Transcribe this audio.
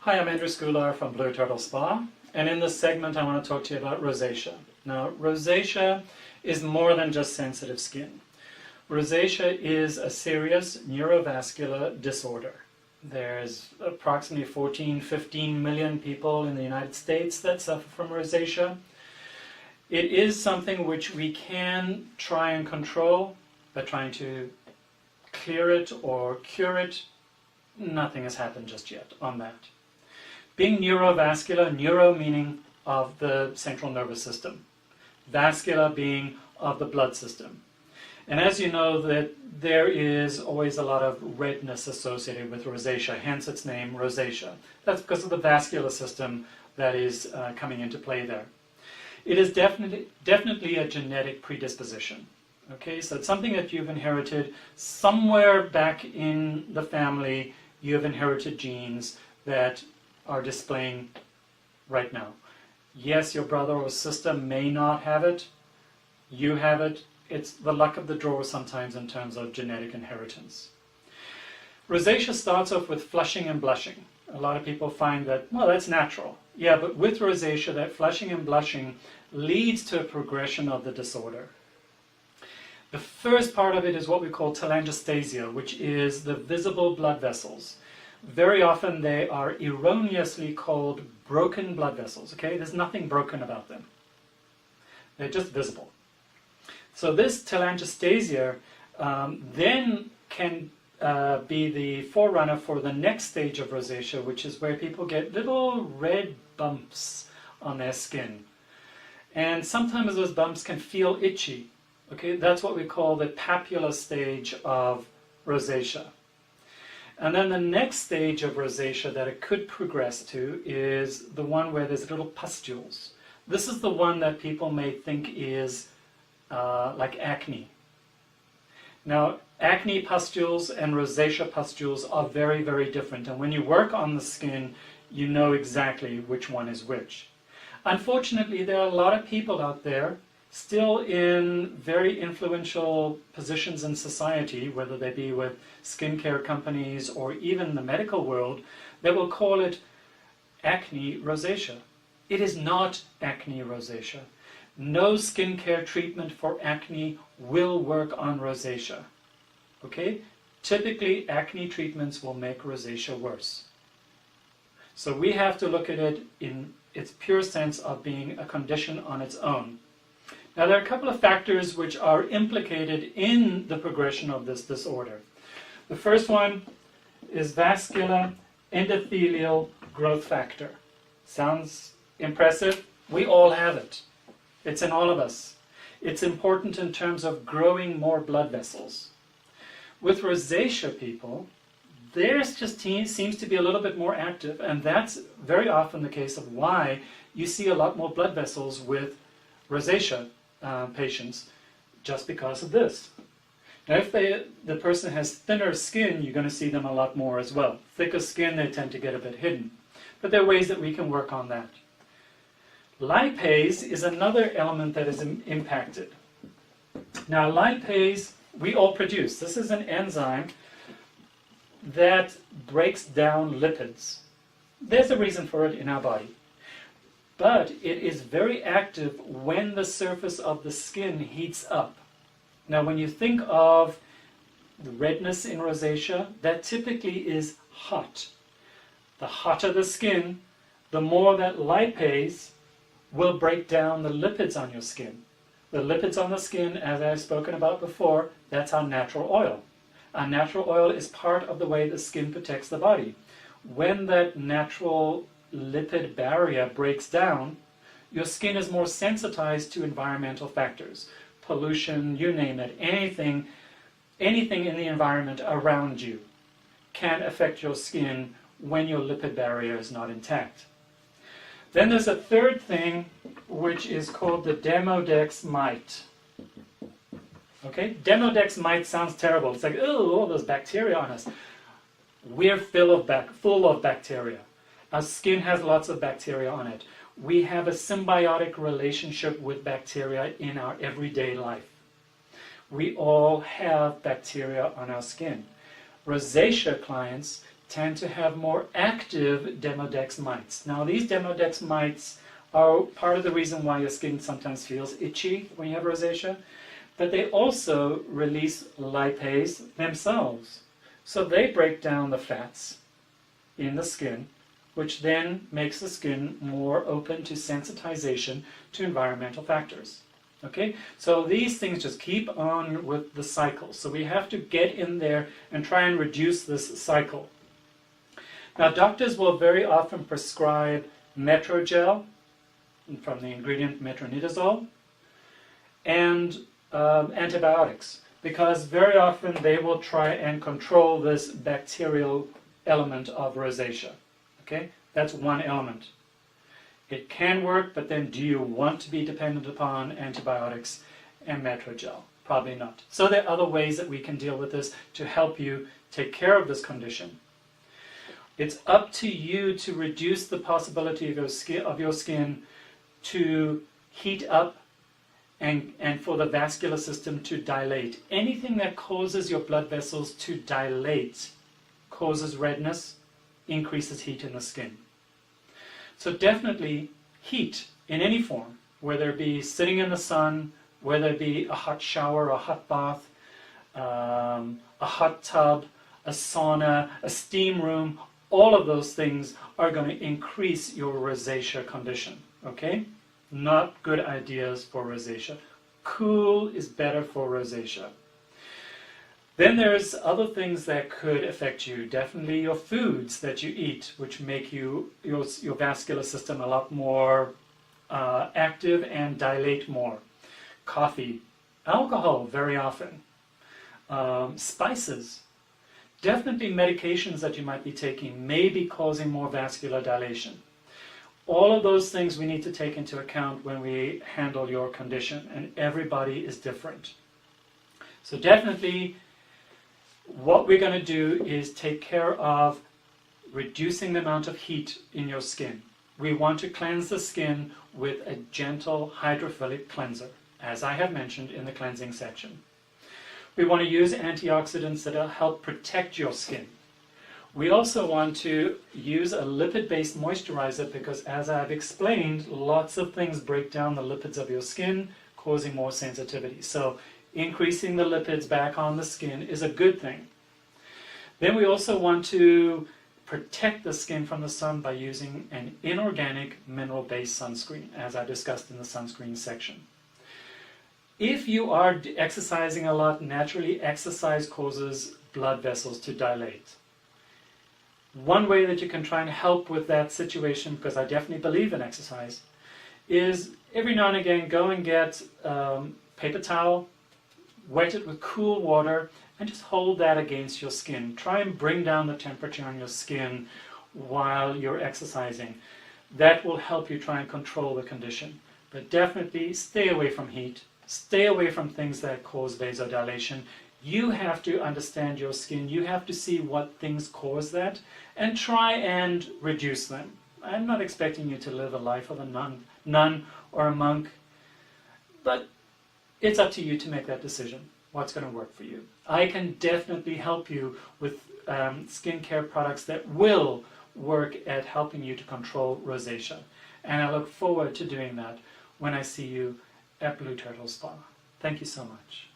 Hi, I'm Andrew Scular from Blue Turtle Spa, and in this segment I want to talk to you about rosacea. Now, rosacea is more than just sensitive skin. Rosacea is a serious neurovascular disorder. There's approximately 15 million people in the United States that suffer from rosacea. It is something which we can try and control by trying to clear it or cure it. Nothing has happened just yet on that. Being neurovascular, neuro meaning of the central nervous system, vascular being of the blood system. And as you know, that there is always a lot of redness associated with rosacea, hence its name, rosacea. That's because of the vascular system that is coming into play there. It is definitely a genetic predisposition. Okay, so it's something that you've inherited somewhere back in the family. You have inherited genes that are displaying right now. Yes, your brother or sister may not have it. You have it. It's the luck of the draw sometimes in terms of genetic inheritance. Rosacea starts off with flushing and blushing. A lot of people find that, well, that's natural. Yeah, but with rosacea, that flushing and blushing leads to a progression of the disorder. The first part of it is what we call telangiectasia, which is the visible blood vessels. Very often they are erroneously called broken blood vessels. Okay, there's nothing broken about them. They're just visible. So this telangiectasia then can be the forerunner for the next stage of rosacea, which is where people get little red bumps on their skin. And sometimes those bumps can feel itchy. Okay, that's what we call the papular stage of rosacea. And then the next stage of rosacea that it could progress to is the one where there's little pustules. This is the one that people may think is like acne. Now, acne pustules and rosacea pustules are very, very different. And when you work on the skin, you know exactly which one is which. Unfortunately, there are a lot of people out there still in very influential positions in society, whether they be with skincare companies or even the medical world, that will call it acne rosacea. It is not acne rosacea. No skincare treatment for acne will work on rosacea. Okay? Typically, acne treatments will make rosacea worse. So we have to look at it in its pure sense of being a condition on its own. Now, there are a couple of factors which are implicated in the progression of this disorder. The first one is vascular endothelial growth factor. Sounds impressive? We all have it. It's in all of us. It's important in terms of growing more blood vessels. With rosacea people, theirs just seems to be a little bit more active, and that's very often the case of why you see a lot more blood vessels with rosacea patients, just because of this. Now, if the person has thinner skin, you're going to see them a lot more as well. Thicker skin, they tend to get a bit hidden. But there are ways that we can work on that. Lipase is another element that is impacted. Now, lipase, we all produce. This is an enzyme that breaks down lipids. There's a reason for it in our body. But it is very active when the surface of the skin heats up. Now, when you think of the redness in rosacea, that typically is hot. The hotter the skin, the more that lipase will break down the lipids on your skin. The lipids on the skin, as I've spoken about before, that's our natural oil. Our natural oil is part of the way the skin protects the body. When that natural lipid barrier breaks down, your skin is more sensitized to environmental factors. Pollution, you name it, anything in the environment around you can affect your skin when your lipid barrier is not intact. Then there's a third thing, which is called the Demodex mite. Okay, Demodex mite sounds terrible. It's like, oh, all those bacteria on us. We're full of bacteria. Our skin has lots of bacteria on it. We have a symbiotic relationship with bacteria in our everyday life. We all have bacteria on our skin. Rosacea clients tend to have more active Demodex mites. Now, these Demodex mites are part of the reason why your skin sometimes feels itchy when you have rosacea, but they also release lipase themselves. So they break down the fats in the skin, which then makes the skin more open to sensitization to environmental factors. Okay, so these things just keep on with the cycle. So we have to get in there and try and reduce this cycle. Now, doctors will very often prescribe Metrogel from the ingredient metronidazole and antibiotics, because very often they will try and control this bacterial element of rosacea. Okay, that's one element. It can work, but then do you want to be dependent upon antibiotics and Metrogel? Probably not. So there are other ways that we can deal with this to help you take care of this condition. It's up to you to reduce the possibility of your skin to heat up and for the vascular system to dilate. Anything that causes your blood vessels to dilate causes redness, increases heat in the skin. So definitely heat in any form, whether it be sitting in the sun, whether it be a hot shower, a hot bath, a hot tub, a sauna, a steam room, all of those things are going to increase your rosacea condition. Okay? Not good ideas for rosacea. Cool is better for rosacea. Then there's other things that could affect you. Definitely your foods that you eat, which make your vascular system a lot more active and dilate more. Coffee, alcohol very often, spices. Definitely medications that you might be taking may be causing more vascular dilation. All of those things we need to take into account when we handle your condition, and everybody is different. So definitely what we're going to do is take care of reducing the amount of heat in your skin. We want to cleanse the skin with a gentle hydrophilic cleanser, as I have mentioned in the cleansing section. We want to use antioxidants that will help protect your skin. We also want to use a lipid-based moisturizer because, as I've explained, lots of things break down the lipids of your skin, causing more sensitivity. So increasing the lipids back on the skin is a good thing. Then we also want to protect the skin from the sun by using an inorganic mineral-based sunscreen, as I discussed in the sunscreen section. If you are exercising a lot, naturally exercise causes blood vessels to dilate. One way that you can try and help with that situation, because I definitely believe in exercise, is every now and again go and get paper towel, wet it with cool water, and just hold that against your skin. Try and bring down the temperature on your skin while you're exercising. That will help you try and control the condition. But definitely stay away from heat. Stay away from things that cause vasodilation. You have to understand your skin. You have to see what things cause that and try and reduce them. I'm not expecting you to live a life of a nun or a monk, but it's up to you to make that decision. What's going to work for you? I can definitely help you with skincare products that will work at helping you to control rosacea. And I look forward to doing that when I see you at Blue Turtle Spa. Thank you so much.